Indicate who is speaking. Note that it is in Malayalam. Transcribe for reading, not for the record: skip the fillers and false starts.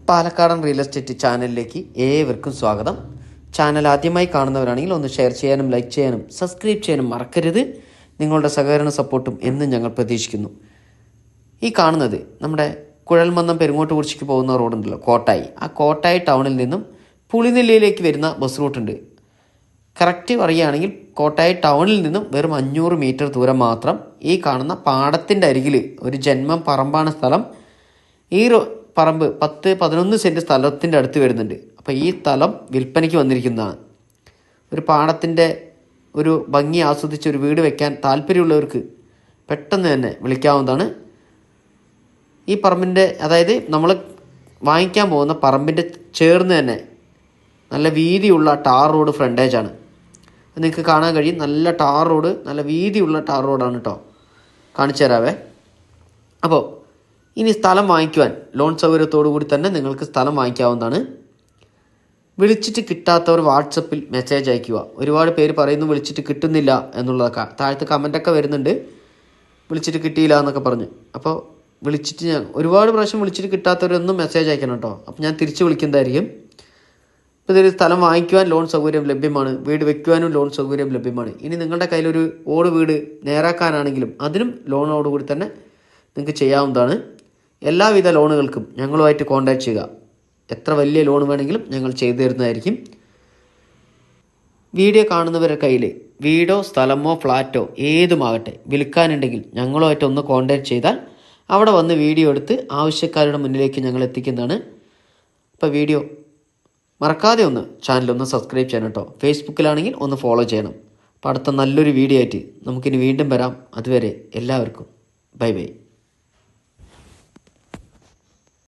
Speaker 1: പാലക്കാടൻ റിയൽ എസ്റ്റേറ്റ് ചാനലിലേക്ക് ഏവർക്കും സ്വാഗതം. ചാനൽ ആദ്യമായി കാണുന്നവരാണെങ്കിൽ ഒന്ന് ഷെയർ ചെയ്യാനും ലൈക്ക് ചെയ്യാനും സബ്സ്ക്രൈബ് ചെയ്യാനും മറക്കരുത്. നിങ്ങളുടെ സഹകരണ സപ്പോർട്ടും എന്നും ഞങ്ങൾ പ്രതീക്ഷിക്കുന്നു. ഈ കാണുന്നത് നമ്മുടെ കുഴൽമന്നം പെരുങ്ങോട്ടുകുറിച്ചിക്ക് പോകുന്ന റോഡുണ്ടല്ലോ, കോട്ടായി. ആ കോട്ടായി ടൗണിൽ നിന്നും പുളിനെല്ലിയിലേക്ക് വരുന്ന ബസ് റൂട്ടുണ്ട്. കറക്റ്റ് പറയുകയാണെങ്കിൽ കോട്ടായി ടൗണിൽ നിന്നും വെറും 500 മീറ്റർ ദൂരം മാത്രം. ഈ കാണുന്ന പാടത്തിൻ്റെ അരികിൽ ഒരു ജന്മം പറമ്പാണ് സ്ഥലം. ഈ പറമ്പ് 10-11 സെൻറ്റ് സ്ഥലത്തിൻ്റെ അടുത്ത് വരുന്നുണ്ട്. അപ്പോൾ ഈ സ്ഥലം വിൽപ്പനയ്ക്ക് വന്നിരിക്കുന്നതാണ്. ഒരു പാടത്തിൻ്റെ ഒരു ഭംഗി ആസ്വദിച്ച് ഒരു വീട് വയ്ക്കാൻ താല്പര്യമുള്ളവർക്ക് പെട്ടെന്ന് തന്നെ വിളിക്കാവുന്നതാണ്. ഈ പറമ്പിൻ്റെ, അതായത് നമ്മൾ വാങ്ങിക്കാൻ പോകുന്ന പറമ്പിൻ്റെ ചേർന്ന് തന്നെ നല്ല വീതിയുള്ള ടാർ റോഡ് ഫ്രണ്ടേജാണ്. നിങ്ങൾക്ക് കാണാൻ കഴിയും. നല്ല ടാർ റോഡ്, നല്ല വീതിയുള്ള ടാർ റോഡാണ് കേട്ടോ. കാണിച്ചു തരാവേ. അപ്പോൾ ഇനി സ്ഥലം വാങ്ങിക്കുവാൻ ലോൺ സൗകര്യത്തോടു കൂടി തന്നെ നിങ്ങൾക്ക് സ്ഥലം വാങ്ങിക്കാവുന്നതാണ്. വിളിച്ചിട്ട് കിട്ടാത്തവർ വാട്സപ്പിൽ മെസ്സേജ് അയയ്ക്കുക. ഒരുപാട് പേര് പറയുന്നു വിളിച്ചിട്ട് കിട്ടുന്നില്ല എന്നുള്ളതൊക്കെ. താഴത്ത് കമൻറ്റൊക്കെ വരുന്നുണ്ട്, വിളിച്ചിട്ട് കിട്ടിയില്ല എന്നൊക്കെ പറഞ്ഞ്. അപ്പോൾ വിളിച്ചിട്ട് ഞാൻ ഒരുപാട് പ്രാവശ്യം വിളിച്ചിട്ട് കിട്ടാത്തവരൊന്നും മെസ്സേജ് അയക്കണം കേട്ടോ. അപ്പോൾ ഞാൻ തിരിച്ച് വിളിക്കുന്നതായിരിക്കും. ഇപ്പോൾ ഇതിൽ സ്ഥലം വാങ്ങിക്കുവാൻ ലോൺ സൗകര്യം ലഭ്യമാണ്, വീട് വയ്ക്കുവാനും ലോൺ സൗകര്യം ലഭ്യമാണ്. ഇനി നിങ്ങളുടെ കയ്യിലൊരു ഓട് വീട് നേരാക്കാനാണെങ്കിലും അതിനും ലോണോടുകൂടി തന്നെ നിങ്ങൾക്ക് ചെയ്യാവുന്നതാണ്. എല്ലാവിധ ലോണുകൾക്കും ഞങ്ങളുമായിട്ട് കോൺടാക്റ്റ് ചെയ്യുക. എത്ര വലിയ ലോൺ വേണമെങ്കിലും ഞങ്ങൾ ചെയ്തു തരുന്നതായിരിക്കും. വീഡിയോ കാണുന്നവരുടെ കയ്യിൽ വീടോ സ്ഥലമോ ഫ്ലാറ്റോ ഏതുമാകട്ടെ വിൽക്കാനുണ്ടെങ്കിൽ ഞങ്ങളുമായിട്ട് ഒന്ന് കോൺടാക്റ്റ് ചെയ്താൽ അവിടെ വന്ന് വീഡിയോ എടുത്ത് ആവശ്യക്കാരുടെ മുന്നിലേക്ക് ഞങ്ങൾ എത്തിക്കുന്നതാണ്. അപ്പോൾ വീഡിയോ മറക്കാതെ ഒന്ന് ചാനലൊന്ന് സബ്സ്ക്രൈബ് ചെയ്യണം കേട്ടോ. ഫേസ്ബുക്കിലാണെങ്കിൽ ഒന്ന് ഫോളോ ചെയ്യണം. അപ്പോൾ അടുത്ത നല്ലൊരു വീഡിയോ ആയിട്ട് നമുക്കിനി വീണ്ടും വരാം. അതുവരെ എല്ലാവർക്കും ബൈ ബൈ.